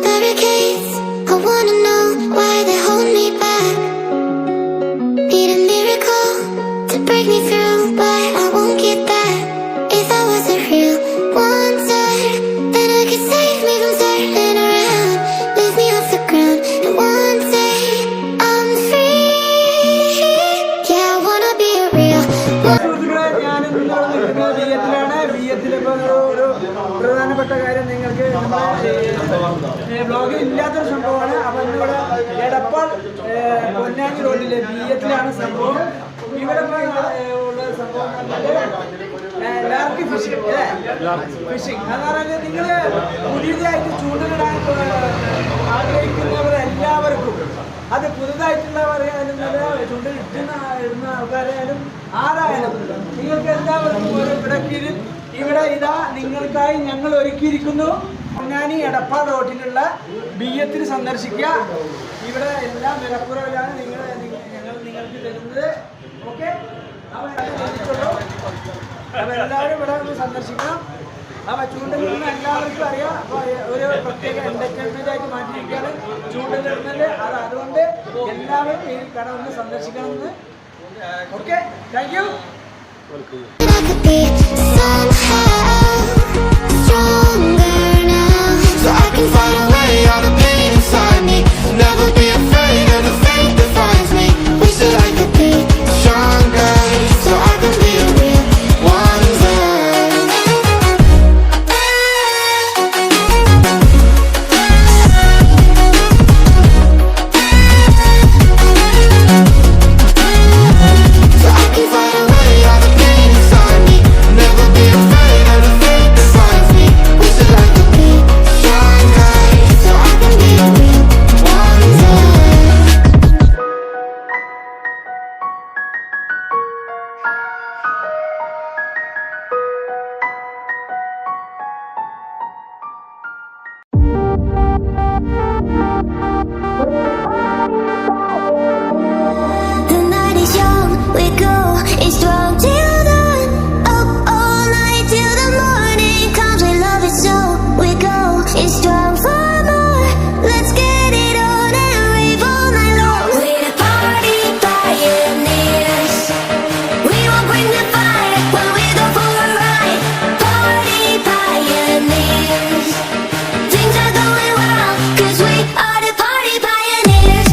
barricades. I wanna know why they hold me back. Need a miracle to break me through, but I won't get that. If I was a real wonder, then I could save me from turning around. Lift me off the ground, and one day I'm free. Yeah, I wanna be a real wonder. പ്രധാനപ്പെട്ട കാര്യം നിങ്ങൾക്ക് ബ്ലോഗിൽ ഇല്ലാത്തൊരു സംഭവമാണ്. അപ്പം ഇവിടെ എടപ്പാൾ പൊന്നാനി റോഡിലെ ബിയത്തിലാണ് സംഭവം. ഇവിടെ ഉള്ള സംഭവം ലാർക്ക് ഫിഷിംഗ് ഫിഷിംഗ് എന്ന് പറഞ്ഞാൽ നിങ്ങൾ പുതിയതായിട്ട് ചൂണ്ടലിടാൻ ആഗ്രഹിക്കുന്നവർ എല്ലാവർക്കും, അത് പുതുതായിട്ടുള്ളവരായാലും ചൂണ്ടലിടുന്ന ആൾക്കാരായാലും ആരായാലും നിങ്ങൾക്ക് എല്ലാവർക്കും ഒരു ഇടക്കീഴിൽ ഇവിടെ ഇതാ നിങ്ങൾക്കായി ഞങ്ങൾ ഒരുക്കിയിരിക്കുന്നു. പൊന്നാനി എടപ്പാൾ റോഡിലുള്ള ബിയ്യത്തിന് സന്ദർശിക്കുക. ഇവിടെ എല്ലാം വിലക്കുറവിലാണ് ഞങ്ങൾ നിങ്ങൾക്ക് തരുന്നത്. ഓക്കെ, അപ്പോൾ എല്ലാവരും ഇവിടെ ഒന്ന് സന്ദർശിക്കണം. അപ്പോൾ ചൂണ്ടലിടുന്ന എല്ലാവർക്കും അറിയാം. അപ്പോൾ ഒരു പ്രത്യേക എൻ്റർടൈൻമെൻ്റ് ആയിട്ട് മാറ്റിയിരിക്കുകയാണ് ചൂണ്ടലിടുന്നത്. അതുകൊണ്ട് എല്ലാവരും ഈ കട ഒന്ന് സന്ദർശിക്കണമെന്ന്. Okay, thank you. So I can find a way all the pain inside me. Never be afraid of the fate that finds me. Wish that I could be stronger, so I can be a real wonder. So I can find a way all the pain inside me. Never be afraid of the fate that finds me. Wish that I could be stronger, so I can be a real wonder. The night is young, we go, it's strong till dawn. Up all night till the morning comes. We love it so, we go, it's strong for more. Let's get it on and rave all night long. We're the party pioneers. We won't bring the fire when we go for a ride. Party pioneers. Things are going well, 'cause we are the party pioneers.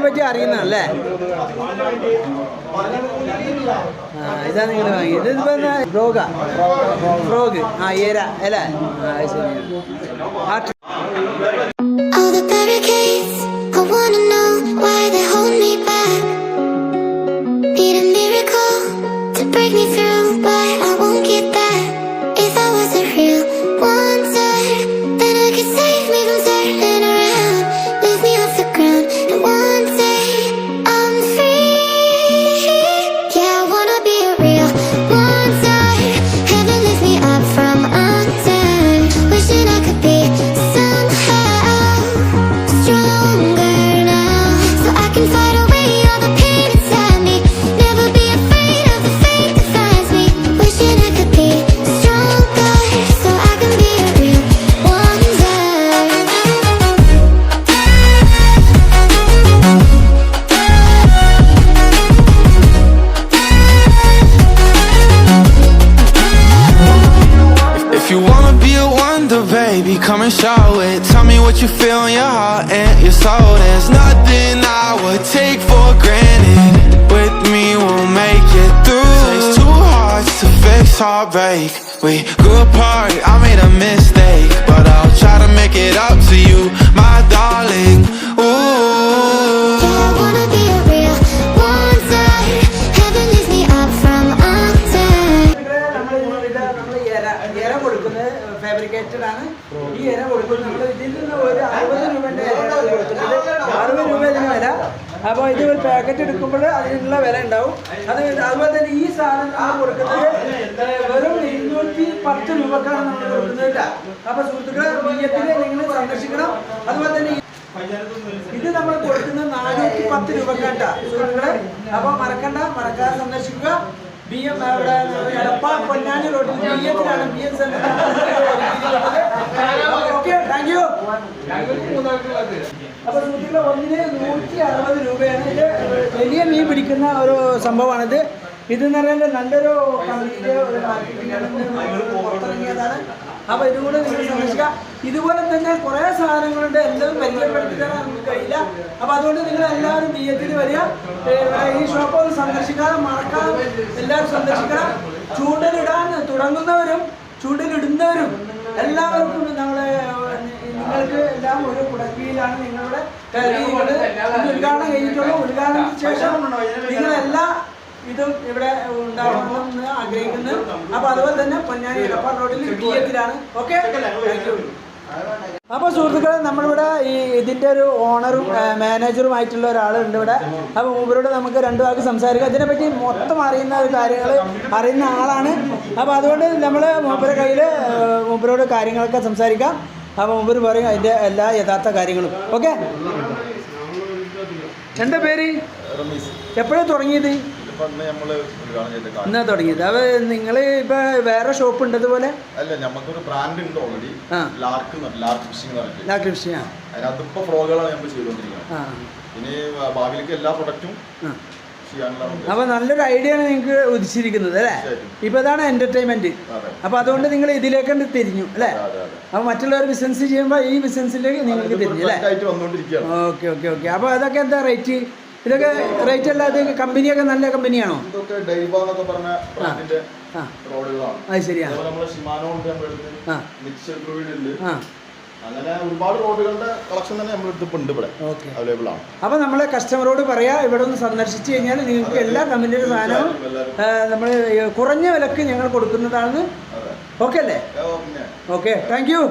പറ്റി അറിയുന്നതല്ലേ? ഇതാ നിങ്ങൾ വാങ്ങി. ഇതിപ്പോ frog ഏര അല്ലേ? All the barricades, I wanna know why they hold me back. Need a miracle to break me through, but I won't get that. If I was a real wonder, then I could save me from turning around, lift me off the ground, and one day I'm free. Yeah, I wanna be a real wonder. Heaven lift me up from under. Wishing I could be somehow stronger now, so I can fight away all the pain inside me. Never be afraid of the fate that finds me. Wishing I could be stronger, so I can be a real wonder. If you wanna be a wonder, baby, come and show it. Tell me what you feel in your heart and your soul. There's nothing I would take for granted. With me, we'll make it through. Takes two hearts to fix heartbreak. We grew apart, I made a mistake, but I'll try to make it up to you, my darling. Ooh. Yeah, I wanna be a real wonder. Heaven lifts me up from under. നമ്മൾ ഇര കൊടുക്കുന്നത് fabricated ആണ്. ഈ ഇര കൊടുക്കുന്നത് നമ്മൾ ഇതിൽ നിന്ന് ഒരു 60 രൂപേൻ്റെ ഇരയാണ് കൊടുക്കുന്നത്. 60 രൂപ ഇതിന് വില. അപ്പോൾ ഇത് ഒരു പാക്കറ്റ് എടുക്കുമ്പോൾ അതിനുള്ള വില ഉണ്ടാവും. അതുപോലെ തന്നെ ഈ സാധനം നമ്മൾ കൊടുക്കുന്നത് വെറും 210 രൂപക്കാണ് നമ്മൾ കൊടുക്കുന്നത്. അപ്പോൾ സുഹൃത്തുക്കളെ, ബിയ്യത്തിൽ നിങ്ങൾ സന്ദർശിക്കണം. അതുപോലെ തന്നെ ഇത് നമ്മൾ കൊടുക്കുന്നത് 410 രൂപക്കാട്ടാ സുഹൃത്തുക്കളെ. അപ്പോൾ മറക്കാതെ സന്ദർശിക്കുക. BM അവിടെ എടപ്പാൾ പൊന്നാനി റോഡിൽ BM-ത്തിലാണ് BM centre. Okay, thank U. അപ്പോൾ സുഹൃത്തുക്കളെ, ഒന്നിന് 160 രൂപയാണ്. ഇത് വലിയ മീൻ പിടിക്കുന്ന ഒരു സംഭവമാണിത്. ഇതെന്ന് പറഞ്ഞാൽ നല്ലൊരു കമ്പനിയുടെ ഒരു മാർക്കറ്റിംഗ് പുറത്തിറങ്ങിയതാണ്. അപ്പോൾ ഇതുകൂടെ നിങ്ങൾ സന്ദർശിക്കുക. ഇതുപോലെ തന്നെ കുറേ സാധനങ്ങളുണ്ട്. എല്ലാം പരിചയപ്പെടുത്തി തരാൻ നമുക്ക് കഴിയില്ല. അപ്പോൾ അതുകൊണ്ട് നിങ്ങൾ എല്ലാവരും BM-ത്തിന് വരിക. ഈ ഷോപ്പ് ഒന്ന് സന്ദർശിക്കാതെ മറക്കാതെ എല്ലാവരും സന്ദർശിക്കണം. ചൂണ്ടലിടാൻ തുടങ്ങുന്നവരും ചൂണ്ടലിടുന്നവരും എല്ലാവർക്കും നിങ്ങൾക്ക് എല്ലാം ഒരു കുടക്കീഴിലാണ് നിങ്ങളുടെ ഉദ്ഘാടനം കഴിഞ്ഞിട്ടുള്ളൂ. ഉദ്ഘാടനത്തിന് ശേഷം നിങ്ങളെല്ലാ ഇതും ഇവിടെ ഉണ്ടാവണമെന്ന് ആഗ്രഹിക്കുന്നു. അപ്പോൾ അതുപോലെ തന്നെ പൊന്നാനി എടപ്പാൾ റോഡിൽ BM-ത്തിലാണ്. Okay, thank U. അപ്പോൾ സുഹൃത്തുക്കളെ, നമ്മളിവിടെ ഇതിൻ്റെ ഒരു ഓണറും മാനേജറുമായിട്ടുള്ള ഒരാളുണ്ട് ഇവിടെ. അപ്പോൾ മൂപ്പരോട് നമുക്ക് 2 വാക്ക് സംസാരിക്കാം. ഇതിനെപ്പറ്റി മൊത്തം അറിയുന്ന കാര്യങ്ങൾ അറിയുന്ന ആളാണ്. അപ്പോൾ അതുകൊണ്ട് നമ്മൾ മൂപ്പരോട് കാര്യങ്ങളൊക്കെ സംസാരിക്കാം. അപ്പോൾ മൂപ്പര് പറയും അതിൻ്റെ എല്ലാ യഥാർത്ഥ കാര്യങ്ങളും. ഓക്കെ, എന്താ പേര്? എപ്പോഴാണ് തുടങ്ങിയത്? എന്നാ തുടങ്ങിയത്? അത് നിങ്ങൾ ഇപ്പൊ വേറെ ഷോപ്പ് ഉണ്ട് അതുപോലെ? അല്ല, നമുക്കൊരു ബ്രാൻഡ് ഉണ്ട് ഓൾറെഡി. Lark phishing. അതിനകത്ത് ഫ്രോഗുകളാണ് നമ്മൾ ചെയ്തുകൊണ്ടിരിക്കുന്നത്. ഇനി ഭാവിയിലേക്ക് എല്ലാ പ്രൊഡക്റ്റും ചെയ്യാനുള്ള. അപ്പൊ നല്ലൊരു ഐഡിയ ആണ് നിങ്ങൾക്ക് ഉദിച്ചിരിക്കുന്നത് അല്ലേ? ഇപ്പൊ ഇതാണ് എന്റർടൈൻമെന്റ്. അപ്പൊ അതുകൊണ്ട് നിങ്ങൾ ഇതിലേക്ക് തിരിഞ്ഞു അല്ലേ? അപ്പൊ മറ്റുള്ളവർ ബിസിനസ് ചെയ്യുമ്പോൾ ഈ ബിസിനസ്സിലേക്ക് നിങ്ങൾക്ക് തിരിഞ്ഞു അല്ലേ? Okay okay okay. അപ്പൊ അതൊക്കെ എന്താ റേറ്റ്? ഇതൊക്കെ റേറ്റ് അല്ല, ഇത് കമ്പനിയൊക്കെ നല്ല കമ്പനിയാണോ? അത് ശരിയാ. അങ്ങനെ ഒരുപാട് റോഡുകളുടെ കളക്ഷൻ തന്നെ അവൈലബിൾ ആണ്. അപ്പോൾ നമ്മളെ കസ്റ്റമറോട് പറയാ, ഇവിടെ ഒന്ന് സന്ദർശിച്ച് കഴിഞ്ഞാൽ നിങ്ങൾക്ക് എല്ലാ കമ്പനിയുടെ സാധനവും നമ്മൾ കുറഞ്ഞ വിലക്ക് ഞങ്ങൾ കൊടുക്കുന്നതാണ്. ഓക്കെ അല്ലേ? Okay, thank U.